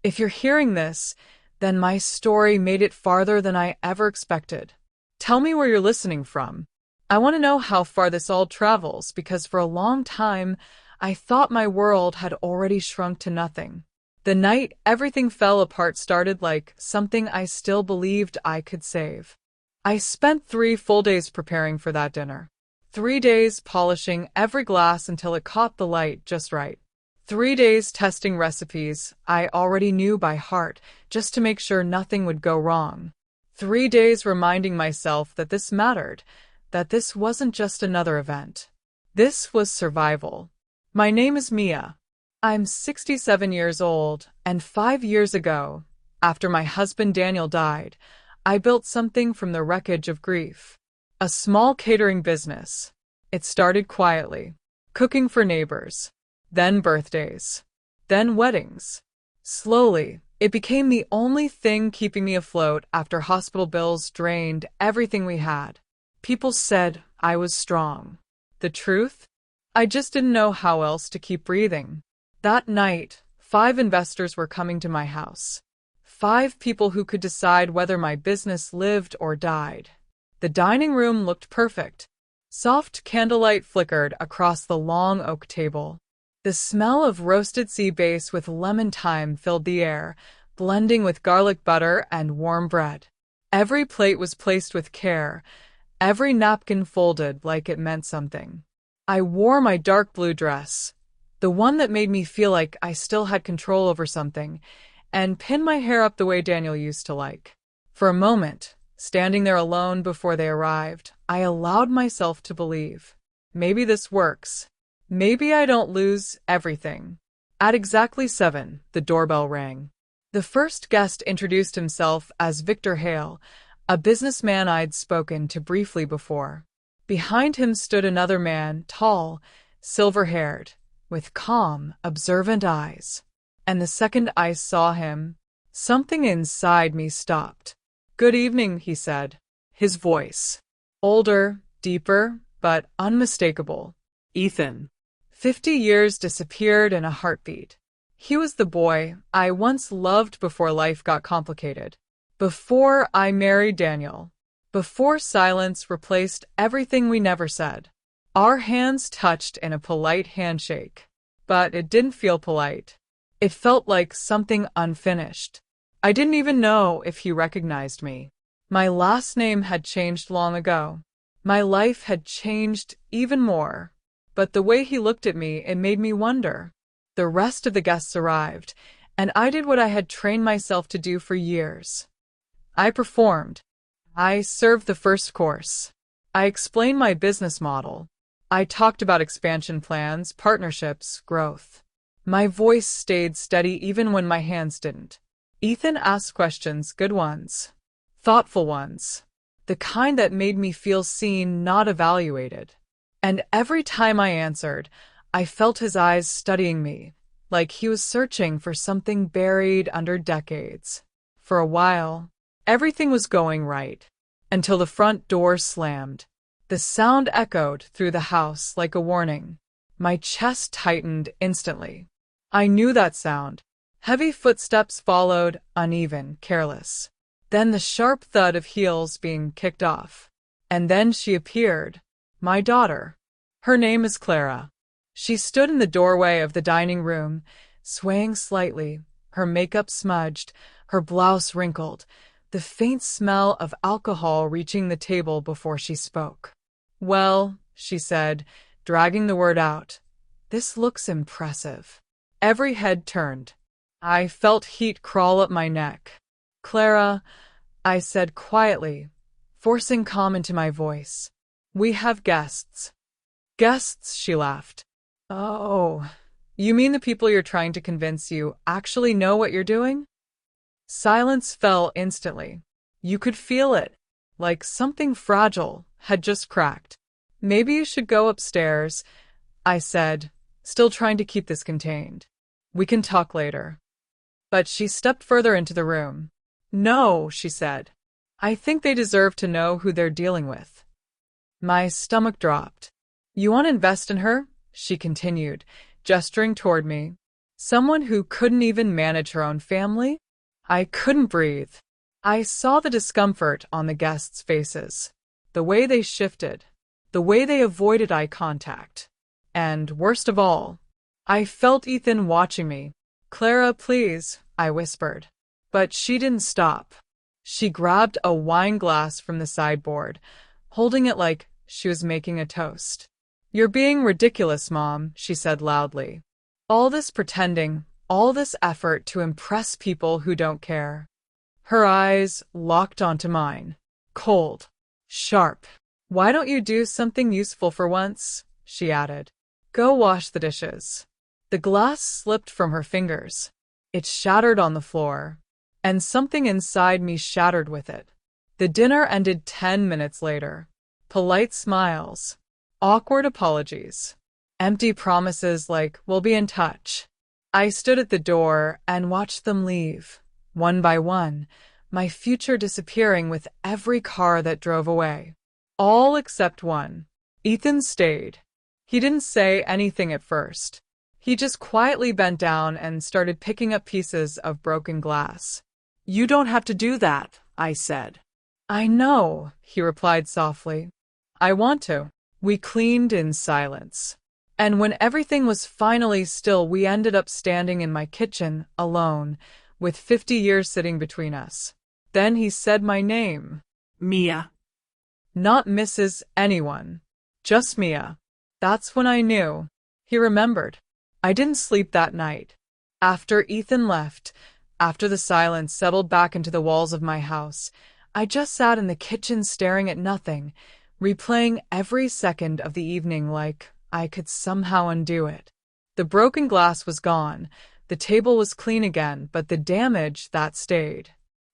If you're hearing this, then my story made it farther than I ever expected. Tell me where you're listening from. I want to know how far this all travels because for a long time, I thought my world had already shrunk to nothing. The night everything fell apart started like something I still believed I could save. I spent 3 full days preparing for that dinner. 3 days polishing every glass until it caught the light just right. 3 days testing recipes I already knew by heart just to make sure nothing would go wrong. 3 days reminding myself that this mattered, that this wasn't just another event. This was survival. My name is Mia. I'm 67 years old, and 5 years ago, after my husband Daniel died, I built something from the wreckage of grief. A small catering business. It started quietly, cooking for neighbors, then birthdays, then weddings. Slowly, it became the only thing keeping me afloat after hospital bills drained everything we had. People said I was strong. The truth? I just didn't know how else to keep breathing. That night, 5 investors were coming to my house. 5 people who could decide whether my business lived or died. The dining room looked perfect. Soft candlelight flickered across the long oak table. The smell of roasted sea bass with lemon thyme filled the air, blending with garlic butter and warm bread. Every plate was placed with care, every napkin folded like it meant something. I wore my dark blue dress, the one that made me feel like I still had control over something, and pinned my hair up the way Daniel used to like. For a moment, standing there alone before they arrived, I allowed myself to believe. Maybe this works. Maybe I don't lose everything. At exactly 7, the doorbell rang. The first guest introduced himself as Victor Hale, a businessman I'd spoken to briefly before. Behind him stood another man, tall, silver-haired, with calm, observant eyes. And the second I saw him, something inside me stopped. "Good evening," he said. His voice. Older, deeper, but unmistakable. Ethan. 50 years disappeared in a heartbeat. He was the boy I once loved before life got complicated. Before I married Daniel. Before silence replaced everything we never said. Our hands touched in a polite handshake. But it didn't feel polite. It felt like something unfinished. I didn't even know if he recognized me. My last name had changed long ago. My life had changed even more. But the way he looked at me, it made me wonder. The rest of the guests arrived, and I did what I had trained myself to do for years. I performed. I served the first course. I explained my business model. I talked about expansion plans, partnerships, growth. My voice stayed steady even when my hands didn't. Ethan asked questions, good ones. Thoughtful ones. The kind that made me feel seen, not evaluated. And every time I answered, I felt his eyes studying me, like he was searching for something buried under decades. For a while, everything was going right, until the front door slammed. The sound echoed through the house like a warning. My chest tightened instantly. I knew that sound. Heavy footsteps followed, uneven, careless. Then the sharp thud of heels being kicked off. And then she appeared. My daughter. Her name is Clara. She stood in the doorway of the dining room, swaying slightly, her makeup smudged, her blouse wrinkled, the faint smell of alcohol reaching the table before she spoke. "Well," she said, dragging the word out, "this looks impressive." Every head turned. I felt heat crawl up my neck. "Clara," I said quietly, forcing calm into my voice. "We have guests." "Guests?" she laughed. "Oh, you mean the people you're trying to convince you actually know what you're doing?" Silence fell instantly. You could feel it, like something fragile had just cracked. "Maybe you should go upstairs," I said, still trying to keep this contained. "We can talk later." But she stepped further into the room. "No," she said. "I think they deserve to know who they're dealing with." My stomach dropped. "You want to invest in her?" she continued, gesturing toward me. Someone who couldn't even manage her own family? I couldn't breathe. I saw the discomfort on the guests' faces, the way they shifted, the way they avoided eye contact. And worst of all, I felt Ethan watching me. "Clara, please," I whispered. But she didn't stop. She grabbed a wine glass from the sideboard, holding it like she was making a toast. "You're being ridiculous, Mom," she said loudly. "All this pretending, all this effort to impress people who don't care." Her eyes locked onto mine, cold, sharp. "Why don't you do something useful for once?" she added. "Go wash the dishes." The glass slipped from her fingers. It shattered on the floor, and something inside me shattered with it. The dinner ended 10 minutes later. Polite smiles, awkward apologies, empty promises like, "We'll be in touch." I stood at the door and watched them leave, one by one, my future disappearing with every car that drove away. All except one. Ethan stayed. He didn't say anything at first. He just quietly bent down and started picking up pieces of broken glass. "You don't have to do that," I said. "I know," he replied softly. "I want to." We cleaned in silence. And when everything was finally still, we ended up standing in my kitchen, alone, with 50 years sitting between us. Then he said my name. "Mia." Not Mrs. Anyone. Just Mia. That's when I knew. He remembered. I didn't sleep that night. After Ethan left, after the silence settled back into the walls of my house, I just sat in the kitchen staring at nothing, replaying every second of the evening like I could somehow undo it. The broken glass was gone, the table was clean again, but the damage, that stayed.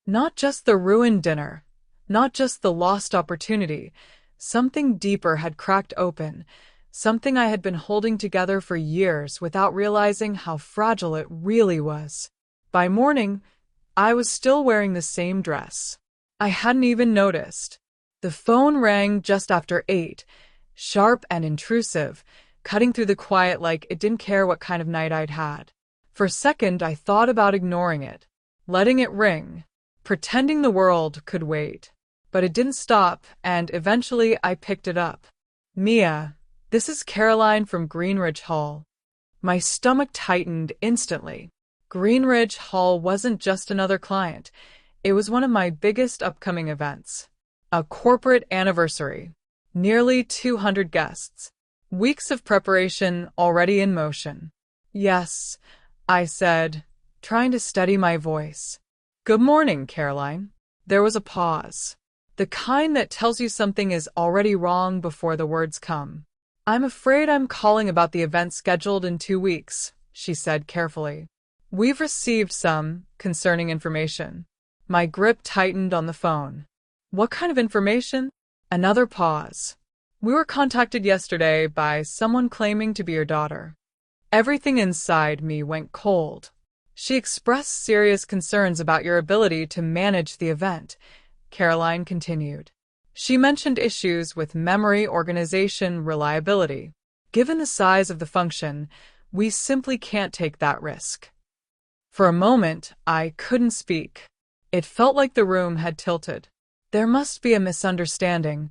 Not just the ruined dinner, not just the lost opportunity. Something deeper had cracked open, something I had been holding together for years without realizing how fragile it really was. By morning, I was still wearing the same dress. I hadn't even noticed. The phone rang just after 8, sharp and intrusive, cutting through the quiet like it didn't care what kind of night I'd had. For a second, I thought about ignoring it, letting it ring, pretending the world could wait. But it didn't stop, and eventually I picked it up. "Mia, this is Caroline from Greenridge Hall." My stomach tightened instantly. Greenridge Hall wasn't just another client. It was one of my biggest upcoming events. A corporate anniversary. Nearly 200 guests. Weeks of preparation already in motion. "Yes," I said, trying to steady my voice. "Good morning, Caroline." There was a pause. The kind that tells you something is already wrong before the words come. "I'm afraid I'm calling about the event scheduled in 2 weeks," she said carefully. "We've received some concerning information." My grip tightened on the phone. "What kind of information?" Another pause. "We were contacted yesterday by someone claiming to be your daughter." Everything inside me went cold. "She expressed serious concerns about your ability to manage the event," Caroline continued. "She mentioned issues with memory, organization, reliability. Given the size of the function, we simply can't take that risk." For a moment, I couldn't speak. It felt like the room had tilted. "There must be a misunderstanding,"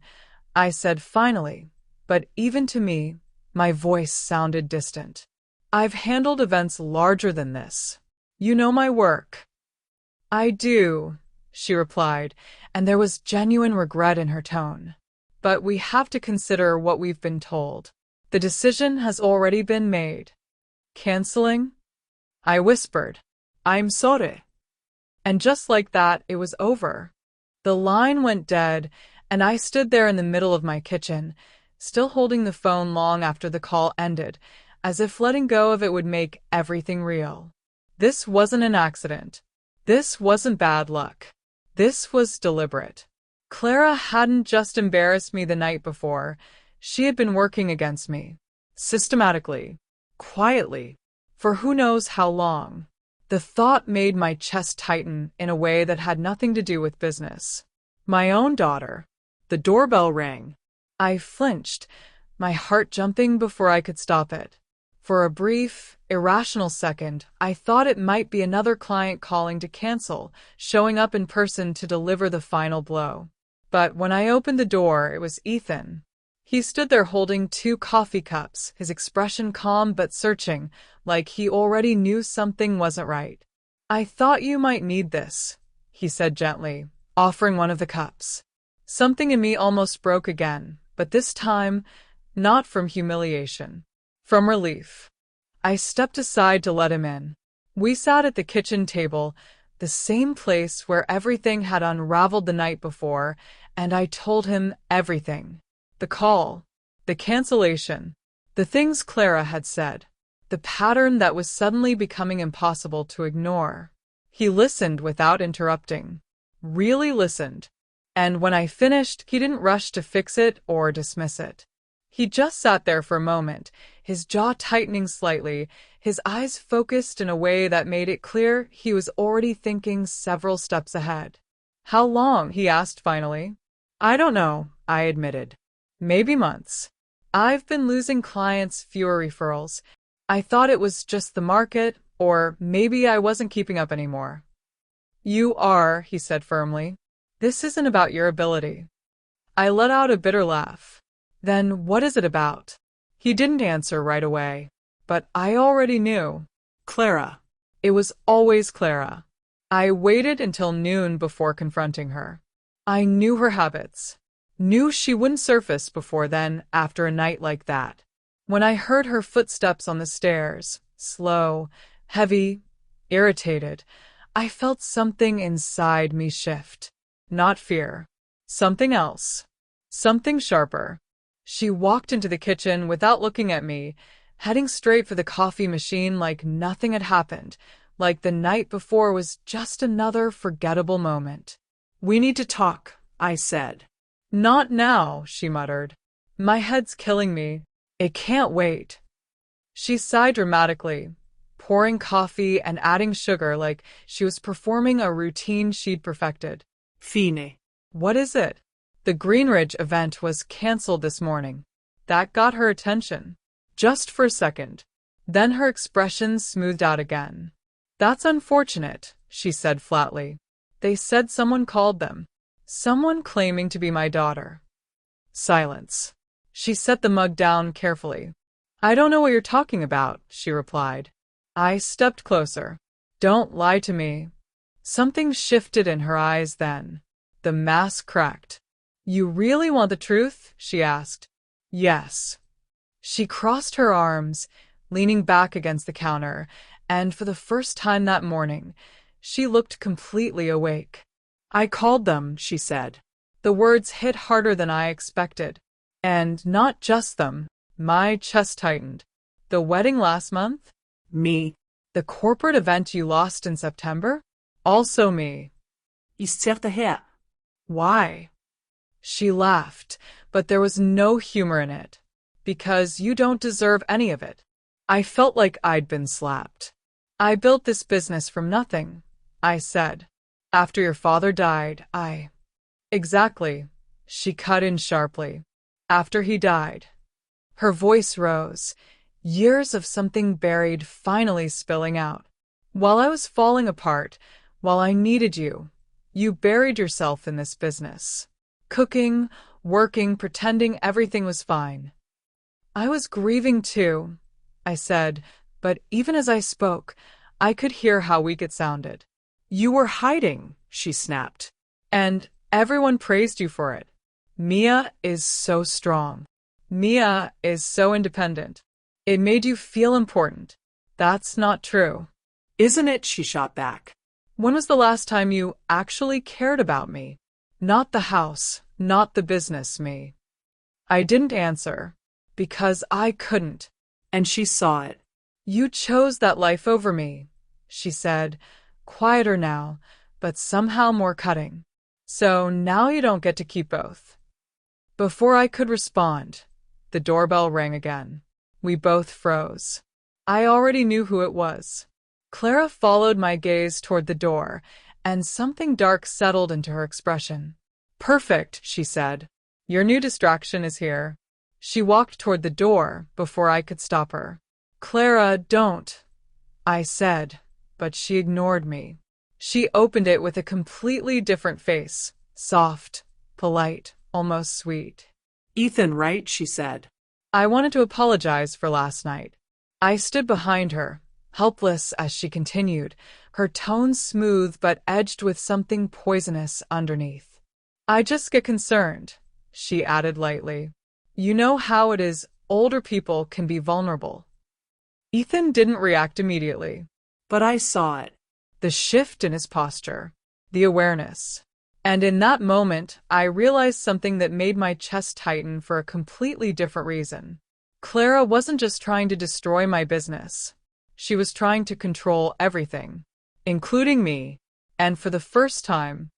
I said finally, but even to me, my voice sounded distant. "I've handled events larger than this. You know my work." "I do," she replied, and there was genuine regret in her tone. "But we have to consider what we've been told. The decision has already been made." "Canceling?" I whispered. "I'm sorry." And just like that, it was over. The line went dead, and I stood there in the middle of my kitchen, still holding the phone long after the call ended, as if letting go of it would make everything real. This wasn't an accident. This wasn't bad luck. This was deliberate. Clara hadn't just embarrassed me the night before. She had been working against me. Systematically. Quietly. For who knows how long. The thought made my chest tighten in a way that had nothing to do with business. My own daughter. The doorbell rang. I flinched, my heart jumping before I could stop it. For a brief, irrational second, I thought it might be another client calling to cancel, showing up in person to deliver the final blow. But when I opened the door, it was Ethan. He stood there holding 2 coffee cups, his expression calm but searching, like he already knew something wasn't right. "I thought you might need this," he said gently, offering one of the cups. Something in me almost broke again, but this time, not from humiliation. From relief. I stepped aside to let him in. We sat at the kitchen table, the same place where everything had unraveled the night before, and I told him everything. The call, the cancellation, the things Clara had said, the pattern that was suddenly becoming impossible to ignore. He listened without interrupting. Really listened. And when I finished, he didn't rush to fix it or dismiss it. He just sat there for a moment, his jaw tightening slightly, his eyes focused in a way that made it clear he was already thinking several steps ahead. "How long?" he asked finally. "I don't know," I admitted. "Maybe months. I've been losing clients, fewer referrals. I thought it was just the market, or maybe I wasn't keeping up anymore." "You are," he said firmly. "This isn't about your ability." I let out a bitter laugh. "Then what is it about?" He didn't answer right away, but I already knew. Clara. It was always Clara. I waited until noon before confronting her. I knew her habits. Knew she wouldn't surface before then after a night like that. When I heard her footsteps on the stairs, slow, heavy, irritated, I felt something inside me shift. Not fear. Something else. Something sharper. She walked into the kitchen without looking at me, heading straight for the coffee machine like nothing had happened, like the night before was just another forgettable moment. "We need to talk," I said. "Not now," she muttered. "My head's killing me. It can't wait." She sighed dramatically, pouring coffee and adding sugar like she was performing a routine she'd perfected. "Fine." "What is it?" "The Greenridge event was canceled this morning." That got her attention. Just for a second. Then her expression smoothed out again. "That's unfortunate," she said flatly. "They said someone called them. Someone claiming to be my daughter." Silence. She set the mug down carefully. "I don't know what you're talking about," she replied. I stepped closer. "Don't lie to me." Something shifted in her eyes then. The mask cracked. "You really want the truth?" she asked. "Yes." She crossed her arms, leaning back against the counter, and for the first time that morning, she looked completely awake. "I called them," she said. The words hit harder than I expected. "And not just them." My chest tightened. "The wedding last month?" "Me." "The corporate event you lost in September?" "Also me." "Isterte her." "Why?" She laughed, but there was no humor in it. "Because you don't deserve any of it." I felt like I'd been slapped. "I built this business from nothing," I said. "After your father died, I—" "Exactly," she cut in sharply. "After he died." Her voice rose, years of something buried finally spilling out. "While I was falling apart, while I needed you, you buried yourself in this business. Cooking, working, pretending everything was fine." "I was grieving too," I said, but even as I spoke, I could hear how weak it sounded. "You were hiding," she snapped. "And everyone praised you for it. Mia is so strong. Mia is so independent. It made you feel important." "That's not true." "Isn't it?" she shot back. "When was the last time you actually cared about me? Not the house, not the business me." I didn't answer, because I couldn't. And she saw it. "You chose that life over me," she said, quieter now, but somehow more cutting. "So now you don't get to keep both." Before I could respond, the doorbell rang again. We both froze. I already knew who it was. Clara followed my gaze toward the door, and something dark settled into her expression. "Perfect," she said. "Your new distraction is here." She walked toward the door before I could stop her. Clara, don't, I said, but she ignored me. She opened it with a completely different face, soft, polite, almost sweet. Ethan, right? She said. I wanted to apologize for last night. I stood behind her, helpless as she continued, her tone smooth but edged with something poisonous underneath. I just get concerned, she added lightly. You know how it is, older people can be vulnerable. Ethan didn't react immediately. But I saw it. The shift in his posture, the awareness. And in that moment, I realized something that made my chest tighten for a completely different reason. Clara wasn't just trying to destroy my business. She was trying to control everything, including me. And for the first time,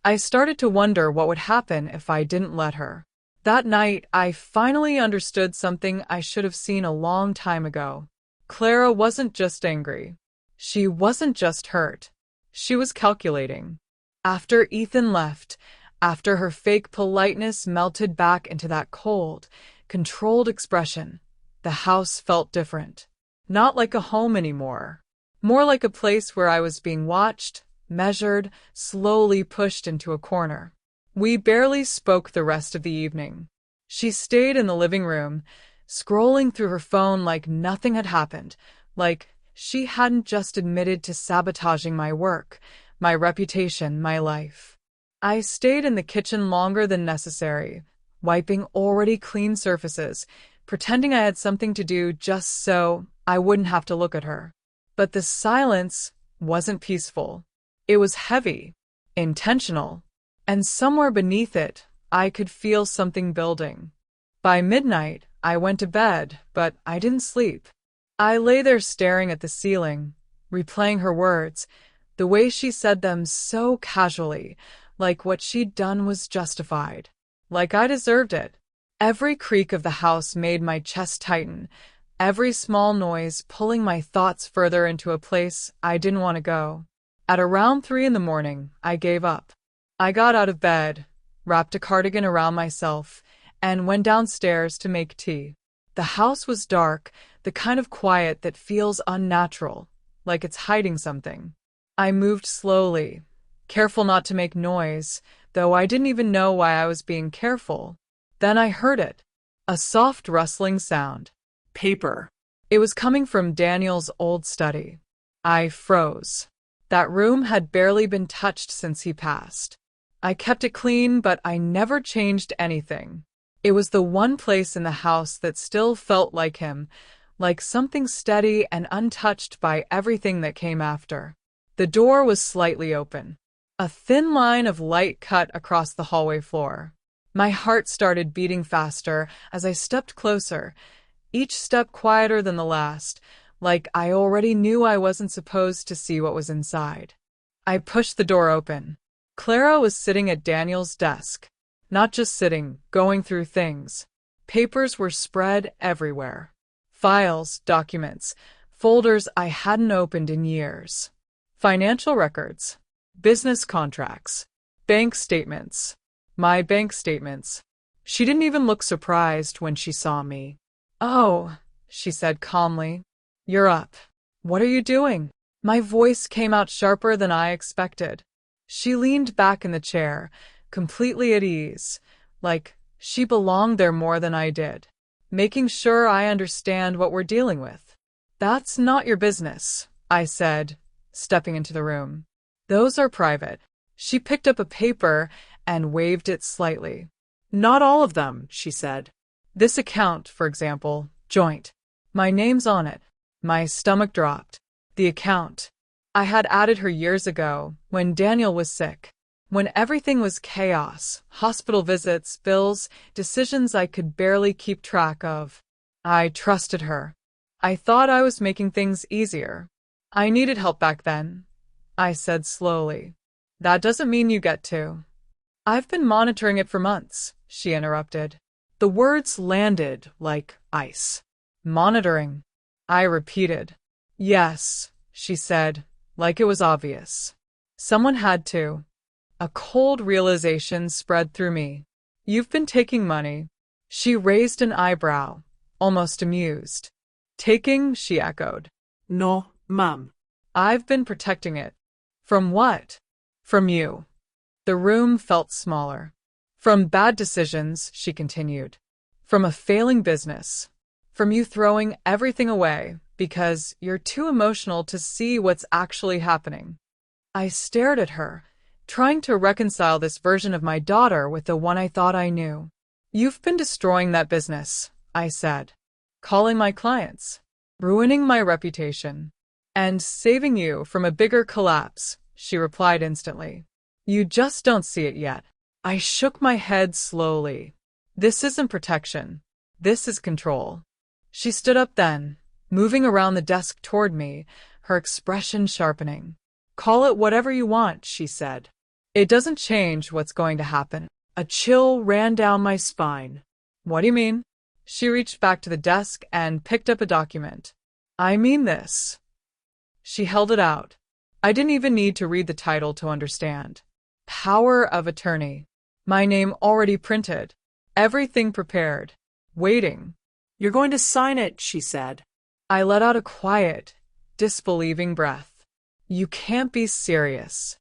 I started to wonder what would happen if I didn't let her. That night, I finally understood something I should have seen a long time ago. Clara wasn't just angry. She wasn't just hurt. She was calculating. After Ethan left, after her fake politeness melted back into that cold, controlled expression, the house felt different. Not like a home anymore. More like a place where I was being watched, measured, slowly pushed into a corner. We barely spoke the rest of the evening. She stayed in the living room, scrolling through her phone like nothing had happened, like she hadn't just admitted to sabotaging my work, my reputation, my life. I stayed in the kitchen longer than necessary, wiping already clean surfaces, pretending I had something to do just so I wouldn't have to look at her. But the silence wasn't peaceful. It was heavy, intentional, and somewhere beneath it, I could feel something building. By midnight, I went to bed, but I didn't sleep. I lay there staring at the ceiling, replaying her words, the way she said them so casually, like what she'd done was justified, like I deserved it. Every creak of the house made my chest tighten, every small noise pulling my thoughts further into a place I didn't want to go. At around 3 in the morning, I gave up. I got out of bed, wrapped a cardigan around myself, and went downstairs to make tea. The house was dark, the kind of quiet that feels unnatural, like it's hiding something. I moved slowly, careful not to make noise, though I didn't even know why I was being careful. Then I heard it, a soft rustling sound. Paper. It was coming from Daniel's old study. I froze. That room had barely been touched since he passed. I kept it clean, but I never changed anything. It was the one place in the house that still felt like him, like something steady and untouched by everything that came after. The door was slightly open. A thin line of light cut across the hallway floor. My heart started beating faster as I stepped closer, each step quieter than the last, like I already knew I wasn't supposed to see what was inside. I pushed the door open. Clara was sitting at Daniel's desk. Not just sitting, going through things. Papers were spread everywhere. Files, documents, folders I hadn't opened in years. Financial records, business contracts, bank statements. My bank statements. She didn't even look surprised when she saw me. "Oh," she said calmly. "You're up. What are you doing?" My voice came out sharper than I expected. She leaned back in the chair, completely at ease, like she belonged there more than I did, making sure I understand what we're dealing with. "That's not your business," I said, stepping into the room. "Those are private." She picked up a paper and waved it slightly. "Not all of them," she said. "This account, for example, joint. My name's on it." My stomach dropped. The account. I had added her years ago, when Daniel was sick. When everything was chaos, hospital visits, bills, decisions I could barely keep track of. I trusted her. I thought I was making things easier. "I needed help back then," I said slowly. "That doesn't mean you get to." "I've been monitoring it for months," she interrupted. The words landed like ice. "Monitoring," I repeated. "Yes," she said, like it was obvious. "Someone had to." A cold realization spread through me. "You've been taking money." She raised an eyebrow, almost amused. Taking, she echoed. No, Mum. I've been protecting it. From what? From you. The room felt smaller. From bad decisions, she continued. From a failing business. From you throwing everything away because you're too emotional to see what's actually happening. I stared at her, trying to reconcile this version of my daughter with the one I thought I knew. You've been destroying that business, I said. Calling my clients. Ruining my reputation. And saving you from a bigger collapse, she replied instantly. You just don't see it yet. I shook my head slowly. This isn't protection. This is control. She stood up then, moving around the desk toward me, her expression sharpening. Call it whatever you want, she said. It doesn't change what's going to happen. A chill ran down my spine. What do you mean? She reached back to the desk and picked up a document. I mean this. She held it out. I didn't even need to read the title to understand. Power of attorney. My name already printed. Everything prepared. Waiting. You're going to sign it, she said. I let out a quiet, disbelieving breath. You can't be serious.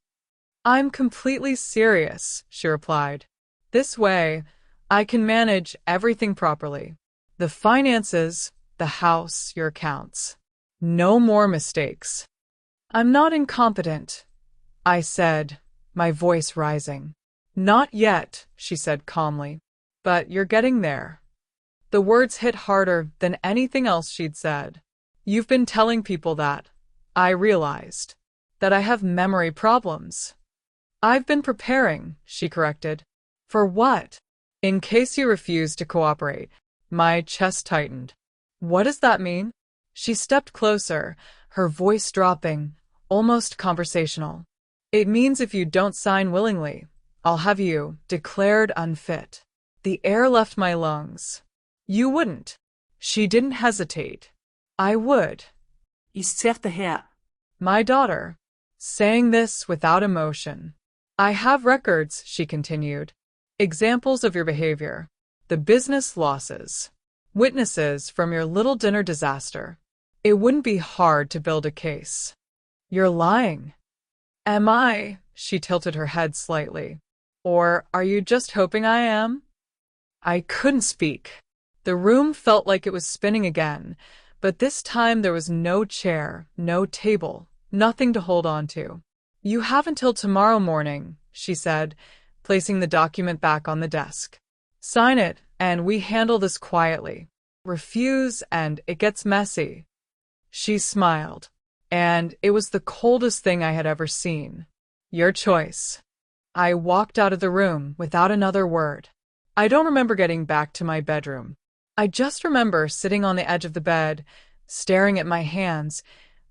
I'm completely serious, she replied. This way, I can manage everything properly. The finances, the house, your accounts. No more mistakes. I'm not incompetent, I said, my voice rising. Not yet, she said calmly. But you're getting there. The words hit harder than anything else she'd said. You've been telling people that. I realized. That I have memory problems. I've been preparing, she corrected. For what? In case you refuse to cooperate. My chest tightened. What does that mean? She stepped closer, her voice dropping, almost conversational. It means if you don't sign willingly, I'll have you declared unfit. The air left my lungs. You wouldn't. She didn't hesitate. I would. You said the hair. My daughter, saying this without emotion. I have records, she continued. Examples of your behavior. The business losses. Witnesses from your little dinner disaster. It wouldn't be hard to build a case. You're lying. Am I? She tilted her head slightly. Or are you just hoping I am? I couldn't speak. The room felt like it was spinning again, but this time there was no chair, no table, nothing to hold on to. You have until tomorrow morning, she said, placing the document back on the desk. Sign it, and we handle this quietly. Refuse, and it gets messy. She smiled, and it was the coldest thing I had ever seen. Your choice. I walked out of the room without another word. I don't remember getting back to my bedroom. I just remember sitting on the edge of the bed, staring at my hands,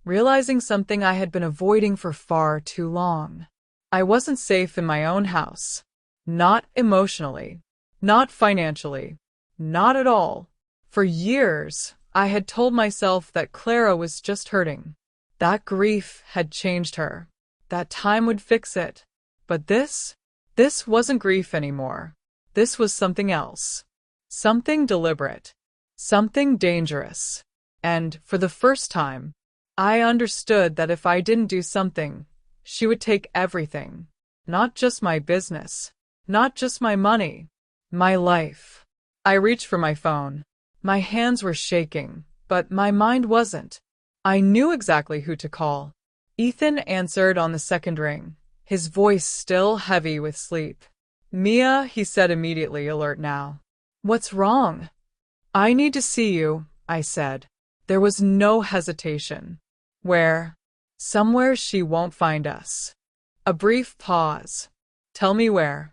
realizing something I had been avoiding for far too long. I wasn't safe in my own house. Not emotionally. Not financially. Not at all. For years, I had told myself that Clara was just hurting. That grief had changed her. That time would fix it. But this wasn't grief anymore. This was something else. Something deliberate. Something dangerous. And for the first time, I understood that if I didn't do something, she would take everything. Not just my business. Not just my money. My life. I reached for my phone. My hands were shaking, but my mind wasn't. I knew exactly who to call. Ethan answered on the second ring, his voice still heavy with sleep. Mia, he said immediately, alert now. What's wrong? I need to see you, I said. There was no hesitation. Where? Somewhere she won't find us. A brief pause. Tell me where.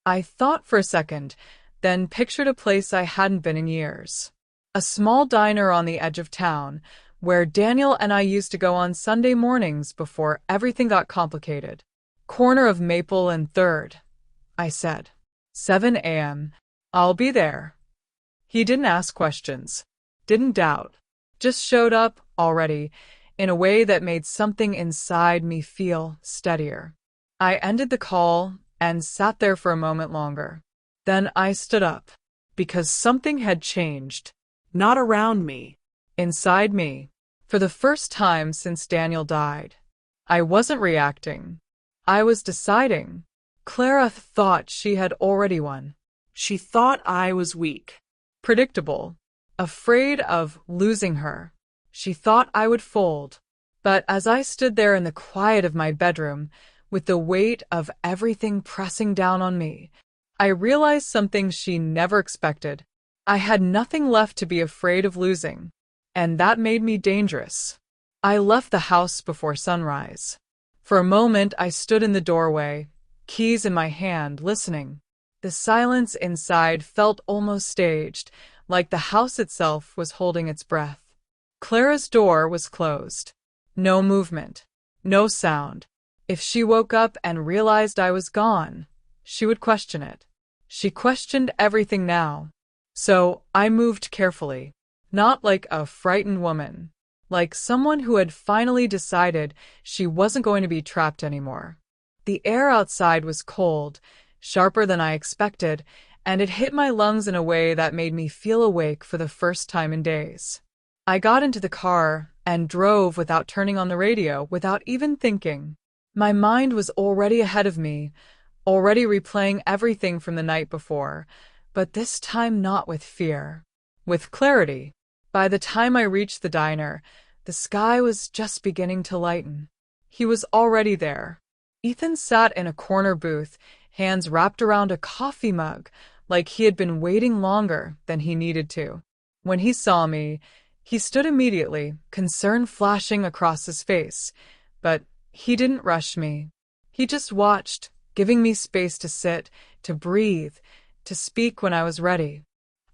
I thought for a second, then pictured a place I hadn't been in years. A small diner on the edge of town, where Daniel and I used to go on Sunday mornings before everything got complicated. Corner of Maple and 3rd, I said. 7 a.m. I'll be there. He didn't ask questions, didn't doubt, just showed up already in a way that made something inside me feel steadier. I ended the call and sat there for a moment longer. Then I stood up, because something had changed. Not around me. inside me. For the first time since Daniel died, I wasn't reacting. I was deciding. Clara thought she had already won. She thought I was weak. Predictable. Afraid of losing her. She thought I would fold. But as I stood there in the quiet of my bedroom, with the weight of everything pressing down on me, I realized something she never expected. I had nothing left to be afraid of losing, and that made me dangerous. I left the house before sunrise. For a moment, I stood in the doorway, keys in my hand, listening. The silence inside felt almost staged, like the house itself was holding its breath. Clara's door was closed. No movement, no sound. If she woke up and realized I was gone, she would question it. She questioned everything now. So I moved carefully, not like a frightened woman, like someone who had finally decided she wasn't going to be trapped anymore. The air outside was cold, sharper than I expected, and it hit my lungs in a way that made me feel awake for the first time in days. I got into the car and drove without turning on the radio, without even thinking. My mind was already ahead of me, already replaying everything from the night before, but this time not with fear, with clarity. By the time I reached the diner, the sky was just beginning to lighten. He was already there. Ethan sat in a corner booth, hands wrapped around a coffee mug, like he had been waiting longer than he needed to. When he saw me, he stood immediately, concern flashing across his face, but he didn't rush me. He just watched, giving me space to sit, to breathe, to speak when I was ready.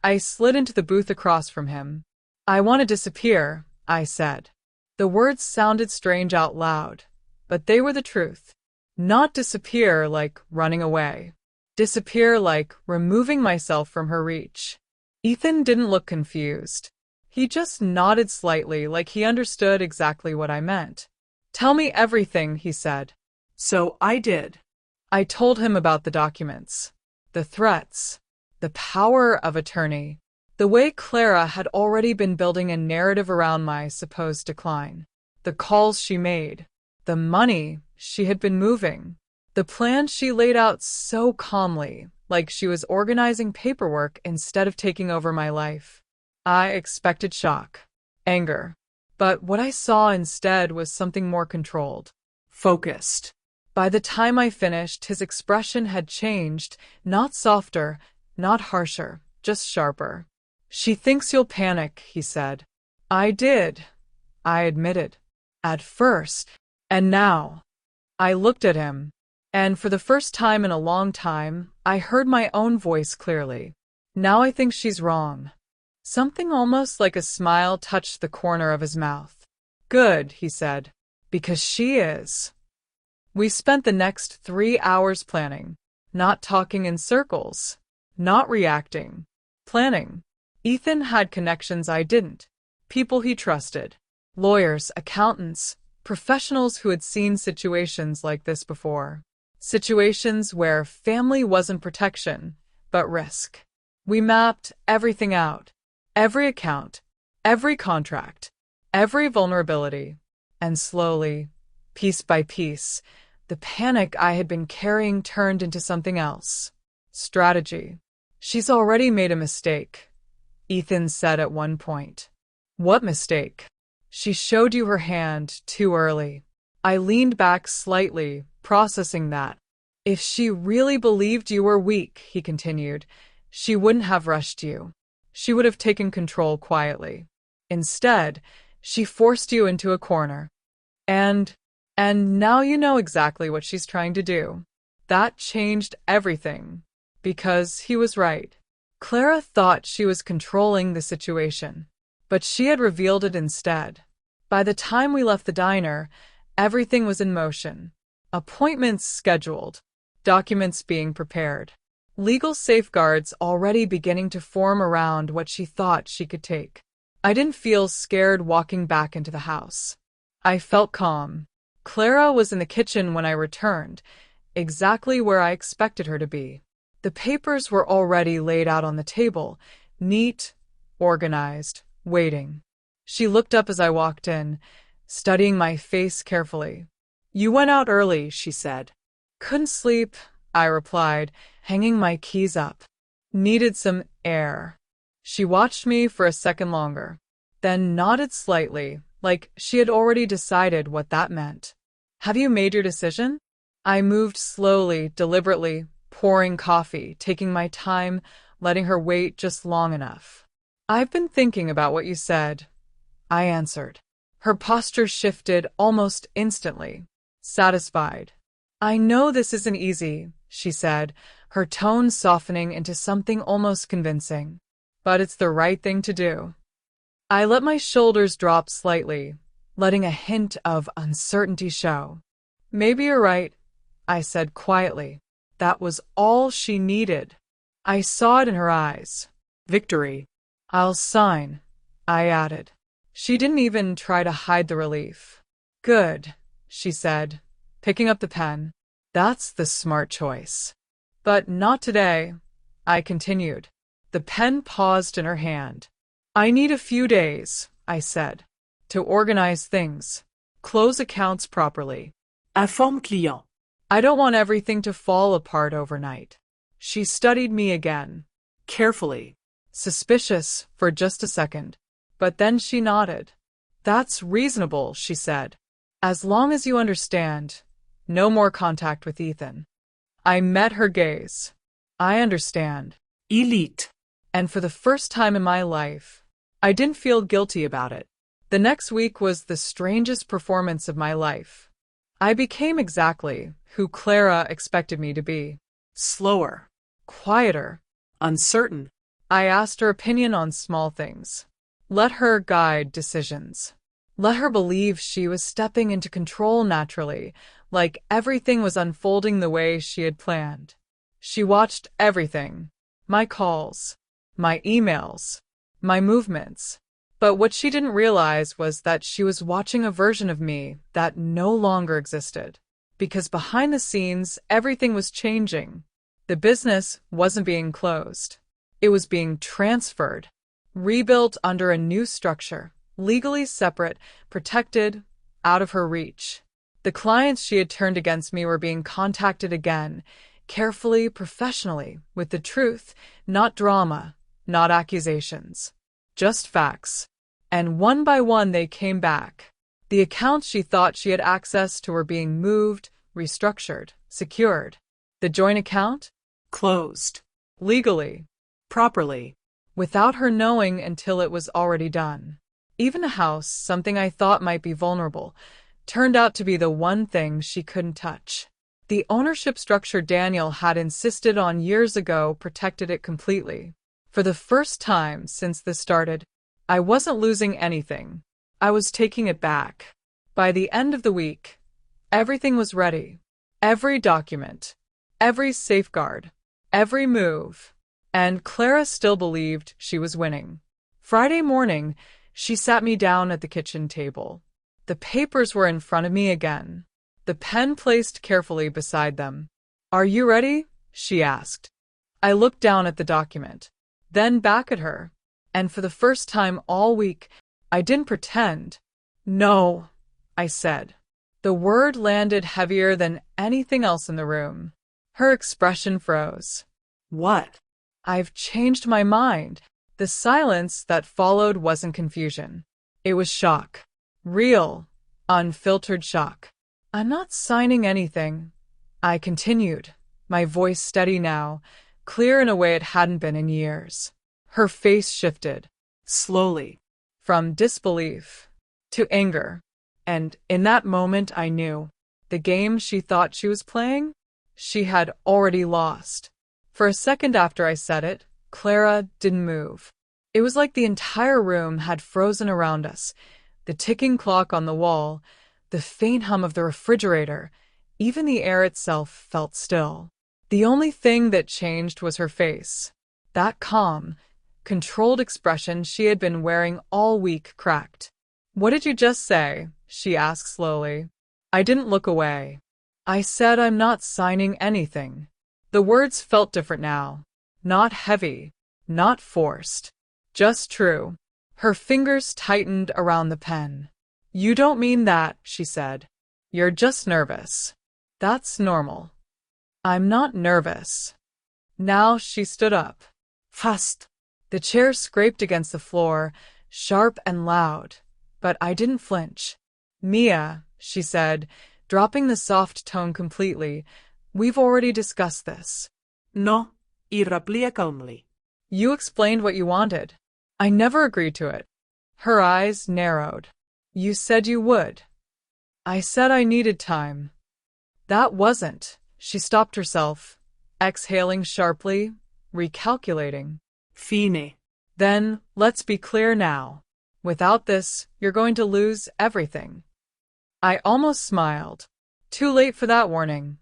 I slid into the booth across from him. "I want to disappear," I said. The words sounded strange out loud, but they were the truth. Not disappear like running away. Disappear like removing myself from her reach. Ethan didn't look confused. He just nodded slightly, like he understood exactly what I meant. "Tell me everything," he said. So I did. I told him about the documents, the threats, the power of attorney, the way Clara had already been building a narrative around my supposed decline, the calls she made, the money she had been moving, the plan she laid out so calmly, like she was organizing paperwork instead of taking over my life. I expected shock, anger, but what I saw instead was something more controlled, Focused. By the time I finished, his expression had changed, not softer, not harsher, just sharper. "She thinks you'll panic," he said. I did, I admitted. At first. And now. I looked at him, and for the first time in a long time, I heard my own voice clearly. "Now I think she's wrong." Something almost like a smile touched the corner of his mouth. "Good," he said, "because she is." We spent the next 3 hours planning, not talking in circles, not reacting, planning. Ethan had connections I didn't, people he trusted, lawyers, accountants, professionals who had seen situations like this before, situations where family wasn't protection, but risk. We mapped everything out, every account, every contract, every vulnerability, and slowly, piece by piece, the panic I had been carrying turned into something else. Strategy. "She's already made a mistake," Ethan said at one point. "What mistake?" "She showed you her hand too early." I leaned back slightly, processing that. "If she really believed you were weak," he continued, "she wouldn't have rushed you. She would have taken control quietly. Instead, she forced you into a corner. And now you know exactly what she's trying to do." That changed everything. Because he was right. Clara thought she was controlling the situation, but she had revealed it instead. By the time we left the diner, everything was in motion. Appointments scheduled, documents being prepared, legal safeguards already beginning to form around what she thought she could take. I didn't feel scared walking back into the house. I felt calm. Clara was in the kitchen when I returned, exactly where I expected her to be. The papers were already laid out on the table, neat, organized, waiting. She looked up as I walked in, studying my face carefully. You went out early, she said. Couldn't sleep, I replied, hanging my keys up. Needed some air. She watched me for a second longer, then nodded slightly, like she had already decided what that meant. Have you made your decision? I moved slowly, deliberately, pouring coffee, taking my time, letting her wait just long enough. I've been thinking about what you said, I answered. Her posture shifted almost instantly, satisfied. I know this isn't easy, she said, her tone softening into something almost convincing. But it's the right thing to do. I let my shoulders drop slightly, letting a hint of uncertainty show. Maybe you're right, I said quietly. That was all she needed. I saw it in her eyes. Victory. I'll sign, I added. She didn't even try to hide the relief. Good, she said, picking up the pen. That's the smart choice. But not today, I continued. The pen paused in her hand. I need a few days, I said, to organize things, close accounts properly. Informe client. I don't want everything to fall apart overnight. She studied me again, Carefully. suspicious for just a second, but then she nodded. That's reasonable, she said. As long as you understand, no more contact with Ethan. I met her gaze. I understand. Elite. And for the first time in my life, I didn't feel guilty about it. The next week was the strangest performance of my life. I became exactly who Clara expected me to be. Slower. Quieter. Uncertain. I asked her opinion on small things. Let her guide decisions. Let her believe she was stepping into control naturally, like everything was unfolding the way she had planned. She watched everything. My calls, my emails, my movements. But what she didn't realize was that she was watching a version of me that no longer existed. Because behind the scenes, everything was changing. The business wasn't being closed. It was being transferred, rebuilt under a new structure, legally separate, protected, out of her reach. The clients she had turned against me were being contacted again, carefully, professionally, with the truth, not drama, not accusations, just facts. And one by one they came back. The accounts she thought she had access to were being moved, restructured, secured. The joint account? Closed. Legally. Properly. Without her knowing until it was already done. Even a house, something I thought might be vulnerable, turned out to be the one thing she couldn't touch. The ownership structure Daniel had insisted on years ago protected it completely. For the first time since this started, I wasn't losing anything. I was taking it back. By the end of the week, everything was ready. Every document, every safeguard, every move. And Clara still believed she was winning. Friday morning, she sat me down at the kitchen table. The papers were in front of me again, the pen placed carefully beside them. Are you ready? She asked. I looked down at the document, then back at her, and for the first time all week, I didn't pretend. No, I said. The word landed heavier than anything else in the room. Her expression froze. What? I've changed my mind. The silence that followed wasn't confusion. It was shock. Real, unfiltered shock. I'm not signing anything, I continued, my voice steady now, clear in a way it hadn't been in years. Her face shifted. Slowly. From disbelief to anger. And in that moment I knew. The game she thought she was playing, she had already lost. For a second after I said it, Clara didn't move. It was like the entire room had frozen around us. The ticking clock on the wall, the faint hum of the refrigerator, even the air itself felt still. The only thing that changed was her face. That calm, controlled expression she had been wearing all week cracked. What did you just say? She asked slowly. I didn't look away. I said I'm not signing anything. The words felt different now. Not heavy, not forced. Just true. Her fingers tightened around the pen. You don't mean that, she said. You're just nervous. That's normal. I'm not nervous. Now she stood up. Fast. The chair scraped against the floor, sharp and loud, but I didn't flinch. Mia, she said, dropping the soft tone completely, we've already discussed this. No, y replica calmly. You explained what you wanted. I never agreed to it. Her eyes narrowed. You said you would. I said I needed time. That wasn't. She stopped herself, exhaling sharply, recalculating. Fine. Then, let's be clear now. Without this, you're going to lose everything. I almost smiled. Too late for that warning,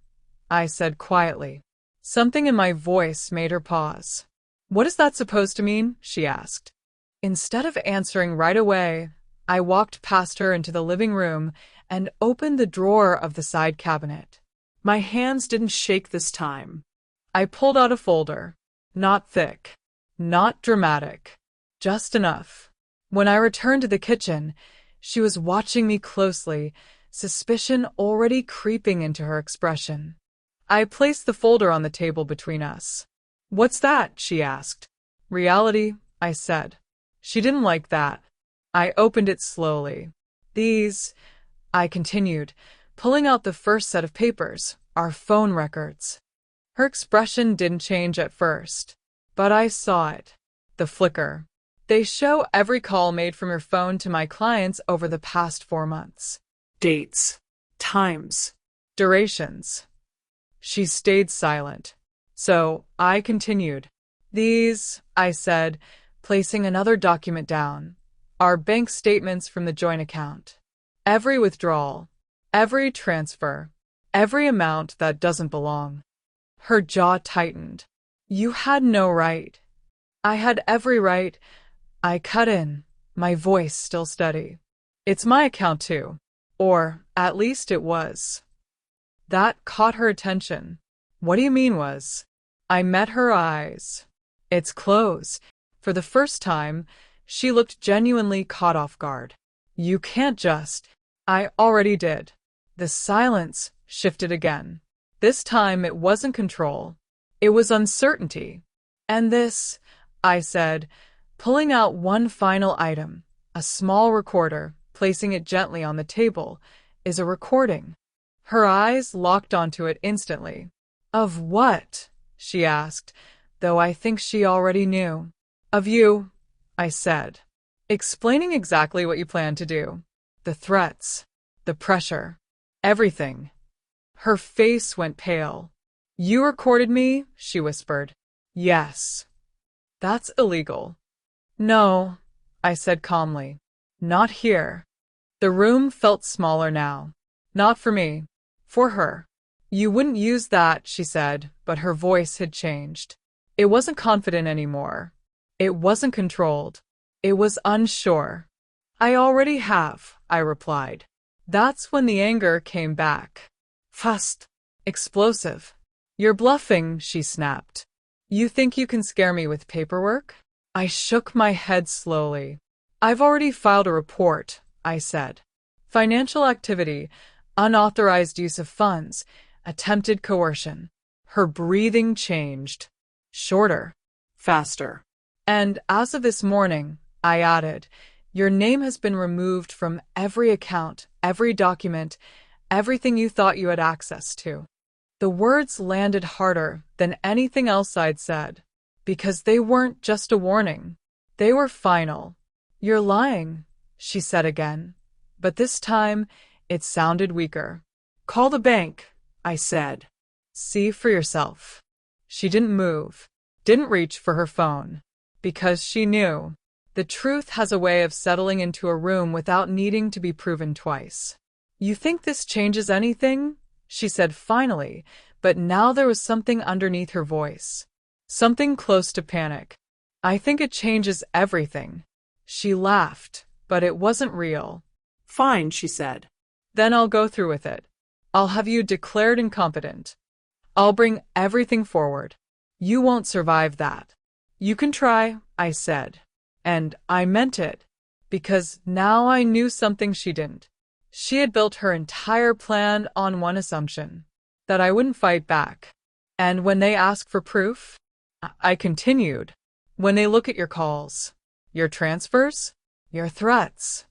I said quietly. Something in my voice made her pause. What is that supposed to mean? She asked. Instead of answering right away, I walked past her into the living room and opened the drawer of the side cabinet. My hands didn't shake this time. I pulled out a folder. Not thick, not dramatic, just enough. When I returned to the kitchen, she was watching me closely, suspicion already creeping into her expression. I placed the folder on the table between us. What's that? She asked. Reality, I said. She didn't like that. I opened it slowly. These, I continued, pulling out the first set of papers, are phone records. Her expression didn't change at first, but I saw it. The flicker. They show every call made from your phone to my clients over the past 4 months. Dates. Times. Durations. She stayed silent. So I continued. These, I said, placing another document down, are bank statements from the joint account. Every withdrawal, every transfer, every amount that doesn't belong. Her jaw tightened. You had no right. I had every right. I cut in, my voice still steady. It's my account too. Or, at least it was. That caught her attention. What do you mean was? I met her eyes. It's close. For the first time, she looked genuinely caught off guard. You can't just. I already did. The silence shifted again. This time it wasn't control. It was uncertainty. And this, I said, pulling out one final item, a small recorder, placing it gently on the table, is a recording. Her eyes locked onto it instantly. Of what? She asked, though I think she already knew. Of you, I said, explaining exactly what you plan to do. The threats, the pressure, everything. Her face went pale. You recorded me? She whispered. Yes. That's illegal. No, I said calmly. Not here. The room felt smaller now. Not for me. For her. You wouldn't use that, she said, but her voice had changed. It wasn't confident anymore. It wasn't controlled. It was unsure. I already have, I replied. That's when the anger came back. Fast. Explosive. You're bluffing, she snapped. You think you can scare me with paperwork? I shook my head slowly. I've already filed a report, I said. Financial activity, unauthorized use of funds, attempted coercion. Her breathing changed. Shorter. Faster. And as of this morning, I added, your name has been removed from every account, every document, everything you thought you had access to. The words landed harder than anything else I'd said, because they weren't just a warning. They were final. You're lying, she said again, but this time it sounded weaker. Call the bank, I said. See for yourself. She didn't move, didn't reach for her phone, because she knew. The truth has a way of settling into a room without needing to be proven twice. You think this changes anything? She said finally, but now there was something underneath her voice. Something close to panic. I think it changes everything. She laughed, but it wasn't real. Fine, she said. Then I'll go through with it. I'll have you declared incompetent. I'll bring everything forward. You won't survive that. You can try, I said. And I meant it. because now I knew something she didn't. She had built her entire plan on one assumption, that I wouldn't fight back. And when they ask for proof, I continued. When they look at your calls, your transfers, your threats.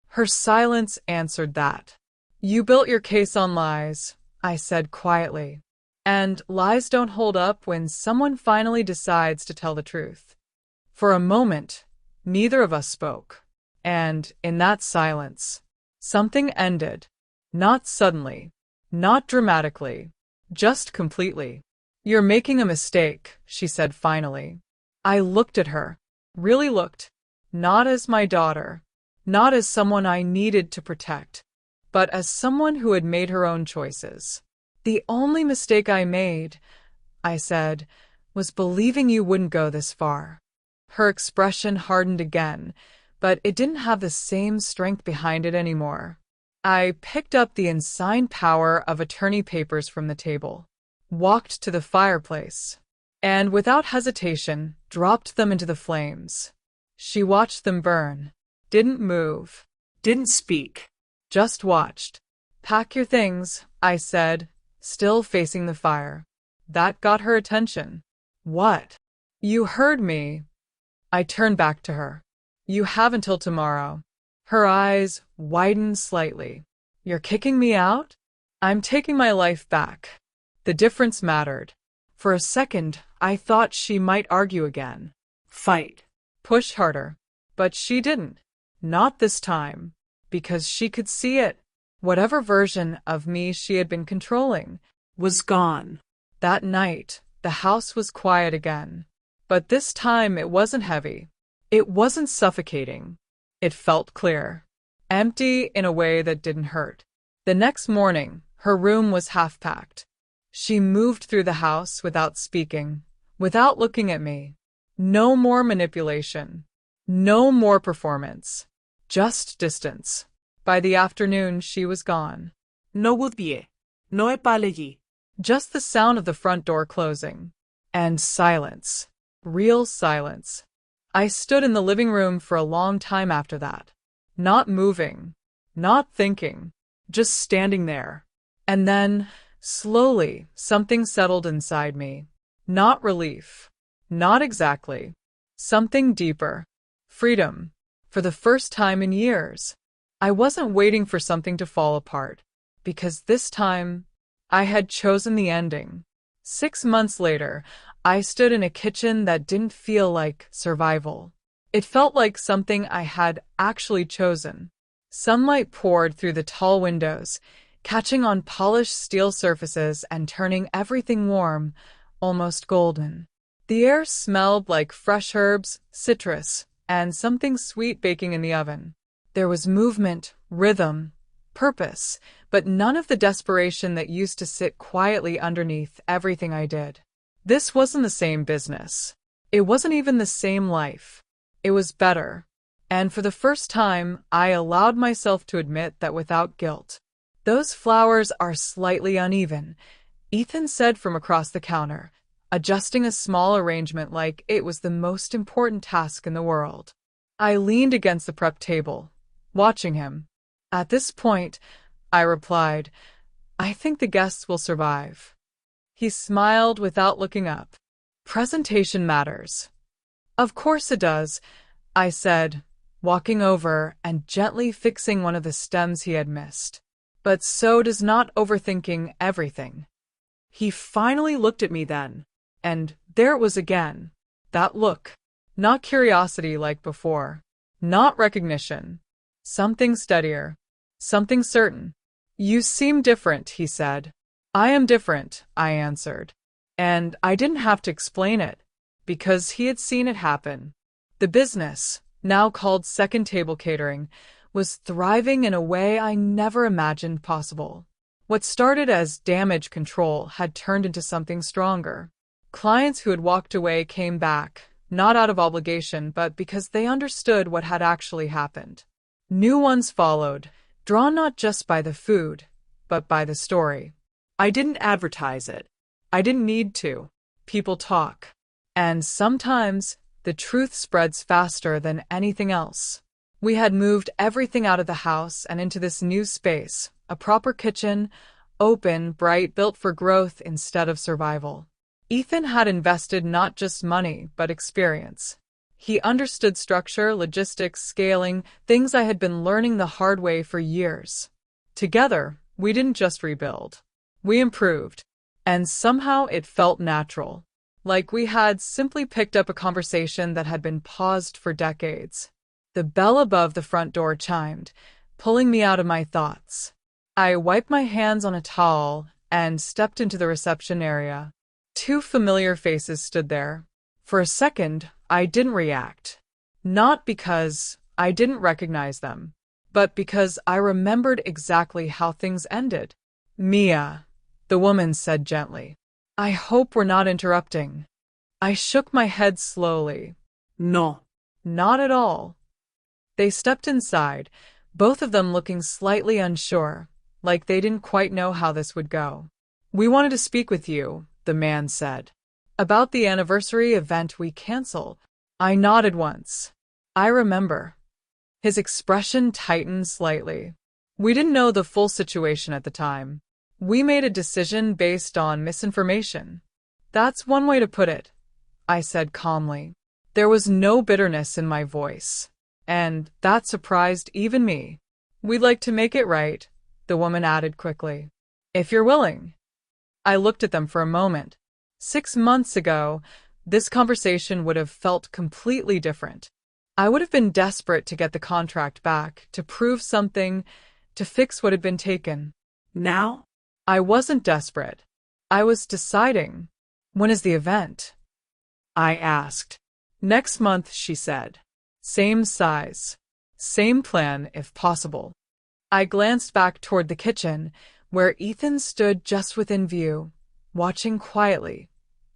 Her silence answered that. You built your case on lies, I said quietly. And lies don't hold up when someone finally decides to tell the truth. For a moment, neither of us spoke. And in that silence, something ended. Not suddenly, not dramatically, just completely. You're making a mistake, she said finally. I looked at her, really looked, not as my daughter, not as someone I needed to protect, but as someone who had made her own choices. The only mistake I made, I said, was believing you wouldn't go this far. Her expression hardened again, but it didn't have the same strength behind it anymore. I picked up the unsigned power of attorney papers from the table, walked to the fireplace, and without hesitation dropped them into the flames. She watched them burn, didn't move, Didn't speak. just watched. Pack your things, I said, still facing the fire. That got her attention. What? You heard me. I turned back to her. You have until tomorrow. Her eyes widened slightly. You're kicking me out? I'm taking my life back. The difference mattered. For a second, I thought she might argue again. Fight. Push harder. But she didn't. Not this time. Because she could see it. Whatever version of me she had been controlling Was gone. that night, the house was quiet again. But this time it wasn't heavy. It wasn't suffocating. It felt clear. Empty in a way that didn't hurt. The next morning, her room was half-packed. She moved through the house without speaking, without looking at me. No more manipulation. No more performance. Just distance. By the afternoon, she was gone. No would-be. No epalegi. Just the sound of the front door closing. And silence. Real silence. I stood in the living room for a long time after that. Not moving. Not thinking. Just standing there. And then, slowly, something settled inside me. Not relief. Not exactly. Something deeper. Freedom. For the first time in years. I wasn't waiting for something to fall apart. Because this time, I had chosen the ending. 6 months later, I stood in a kitchen that didn't feel like survival. It felt like something I had actually chosen. Sunlight poured through the tall windows, catching on polished steel surfaces and turning everything warm, almost golden. The air smelled like fresh herbs, citrus, and something sweet baking in the oven. There was movement, rhythm, purpose, but none of the desperation that used to sit quietly underneath everything I did. This wasn't the same business. It wasn't even the same life. It was better. And for the first time, I allowed myself to admit that without guilt. Those flowers are slightly uneven, Ethan said from across the counter, adjusting a small arrangement like it was the most important task in the world. I leaned against the prep table, watching him. At this point, I replied, I think the guests will survive. He smiled without looking up. Presentation matters. Of course it does, I said, walking over and gently fixing one of the stems he had missed. But so does not overthinking everything. He finally looked at me then, and there it was again. That look. Not curiosity like before. Not recognition. Something steadier. Something certain. You seem different, he said. I am different, I answered. And I didn't have to explain it, because he had seen it happen. The business, now called Second Table Catering, was thriving in a way I never imagined possible. What started as damage control had turned into something stronger. Clients who had walked away came back, not out of obligation, but because they understood what had actually happened. New ones followed, drawn not just by the food, but by the story. I didn't advertise it. I didn't need to. People talk. And sometimes the truth spreads faster than anything else. We had moved everything out of the house and into this new space, a proper kitchen, open, bright, built for growth instead of survival. Ethan had invested not just money, but experience. He understood structure, logistics, scaling, things I had been learning the hard way for years. Together, we didn't just rebuild. We improved. And somehow it felt natural. Like we had simply picked up a conversation that had been paused for decades. The bell above the front door chimed, pulling me out of my thoughts. I wiped my hands on a towel and stepped into the reception area. Two familiar faces stood there. For a second, I didn't react. Not because I didn't recognize them, but because I remembered exactly how things ended. Mia, the woman said gently. I hope we're not interrupting. I shook my head slowly. No. Not at all. They stepped inside, both of them looking slightly unsure, like they didn't quite know how this would go. We wanted to speak with you, the man said. About the anniversary event we canceled. I nodded once. I remember. His expression tightened slightly. We didn't know the full situation at the time. We made a decision based on misinformation. That's one way to put it, I said calmly. There was no bitterness in my voice, and that surprised even me. We'd like to make it right, the woman added quickly. If you're willing. I looked at them for a moment. 6 months ago, this conversation would have felt completely different. I would have been desperate to get the contract back, to prove something, to fix what had been taken. Now? I wasn't desperate. I was deciding. When is the event? I asked. Next month, she said. Same size. Same plan, if possible. I glanced back toward the kitchen, where Ethan stood just within view, watching quietly,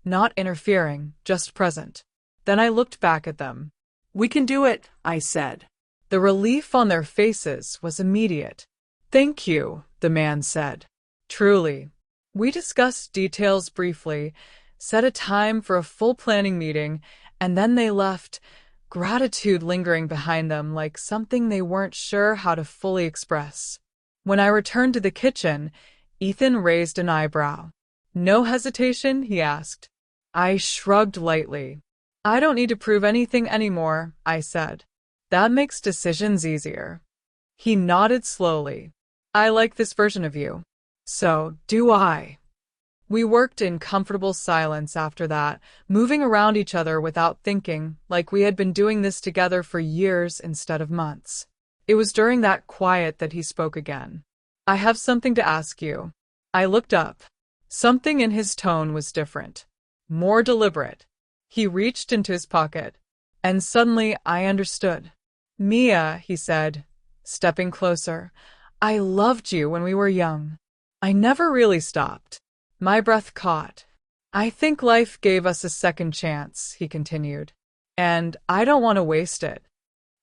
not interfering, just present. Then I looked back at them. We can do it, I said. The relief on their faces was immediate. Thank you, the man said. Truly. We discussed details briefly, set a time for a full planning meeting, and then they left, gratitude lingering behind them like something they weren't sure how to fully express. When I returned to the kitchen, Ethan raised an eyebrow. No hesitation, he asked. I shrugged lightly. I don't need to prove anything anymore, I said. That makes decisions easier. He nodded slowly. I like this version of you. So do I. We worked in comfortable silence after that, moving around each other without thinking, like we had been doing this together for years instead of months. It was during that quiet that he spoke again. I have something to ask you. I looked up. Something in his tone was different, more deliberate. He reached into his pocket, and suddenly I understood. Mia, he said, stepping closer, I loved you when we were young. I never really stopped. My breath caught. I think life gave us a second chance, he continued, and I don't want to waste it.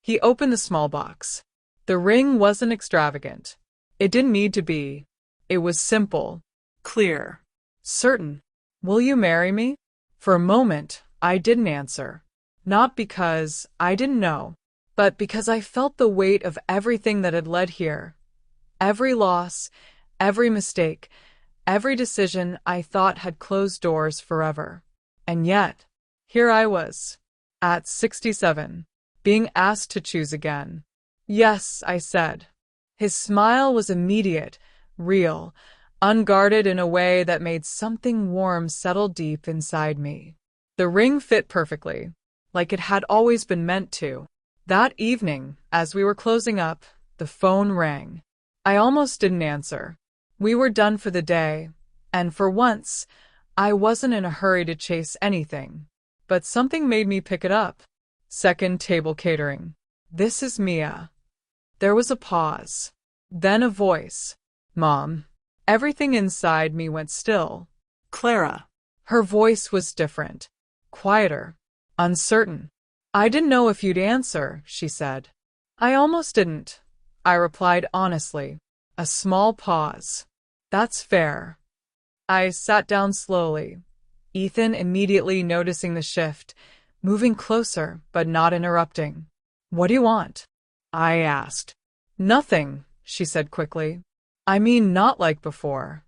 He opened the small box. The ring wasn't extravagant. It didn't need to be. It was simple. Clear. Certain. Will you marry me? For a moment, I didn't answer. Not because I didn't know, but because I felt the weight of everything that had led here. Every loss, every mistake, every decision I thought had closed doors forever. And yet, here I was, at 67, being asked to choose again. Yes, I said. His smile was immediate, real, unguarded in a way that made something warm settle deep inside me. The ring fit perfectly, like it had always been meant to. That evening, as we were closing up, the phone rang. I almost didn't answer. We were done for the day, and for once, I wasn't in a hurry to chase anything. But something made me pick it up. Second table catering. This is Mia. There was a pause. Then a voice. Mom. Everything inside me went still. Clara. Her voice was different. Quieter. Uncertain. I didn't know if you'd answer, she said. I almost didn't, I replied honestly. A small pause. That's fair. I sat down slowly. Ethan immediately noticing the shift, moving closer but not interrupting. What do you want? I asked. Nothing, she said quickly. I mean, not like before.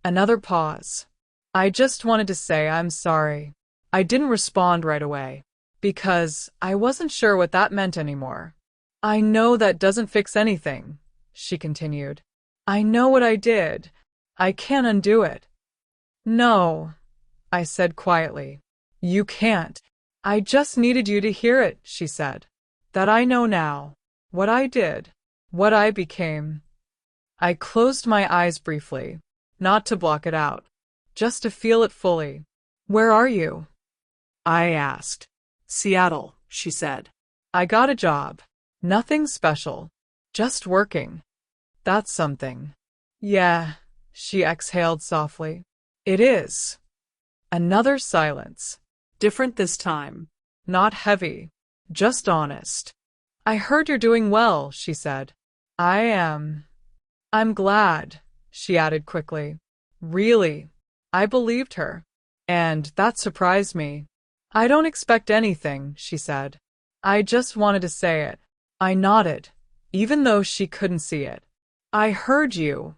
Another pause. I just wanted to say I'm sorry. I didn't respond right away, because I wasn't sure what that meant anymore. I know that doesn't fix anything, she continued. I know what I did. I can't undo it. No, I said quietly. You can't. I just needed you to hear it, she said. That I know now. What I did. What I became. I closed my eyes briefly, not to block it out, just to feel it fully. Where are you? I asked. Seattle, she said. I got a job. Nothing special. Just working. That's something. Yeah, she exhaled softly. It is. Another silence. Different this time. Not heavy. Just honest. I heard you're doing well, she said. I am. I'm glad, she added quickly. Really. I believed her. And that surprised me. I don't expect anything, she said. I just wanted to say it. I nodded, even though she couldn't see it. I heard you,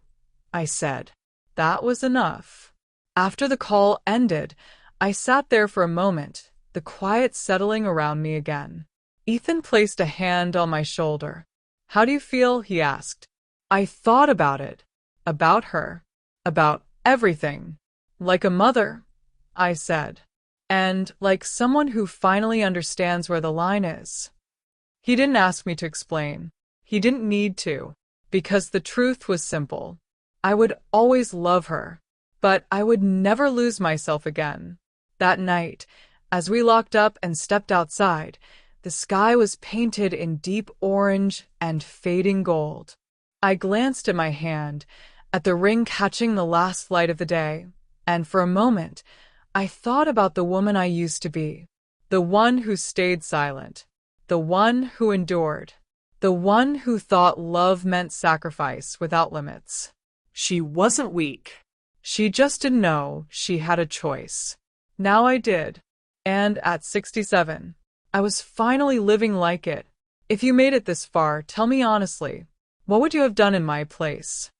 I said. That was enough. After the call ended, I sat there for a moment, the quiet settling around me again. Ethan placed a hand on my shoulder. How do you feel? He asked. I thought about it. About her. About everything. Like a mother, I said. And like someone who finally understands where the line is. He didn't ask me to explain. He didn't need to, because the truth was simple. I would always love her, but I would never lose myself again. That night, as we locked up and stepped outside, the sky was painted in deep orange and fading gold. I glanced at my hand, at the ring catching the last light of the day, and for a moment, I thought about the woman I used to be, the one who stayed silent, the one who endured, the one who thought love meant sacrifice without limits. She wasn't weak. She just didn't know she had a choice. Now I did. And at 67, I was finally living like it. If you made it this far, tell me honestly, what would you have done in my place?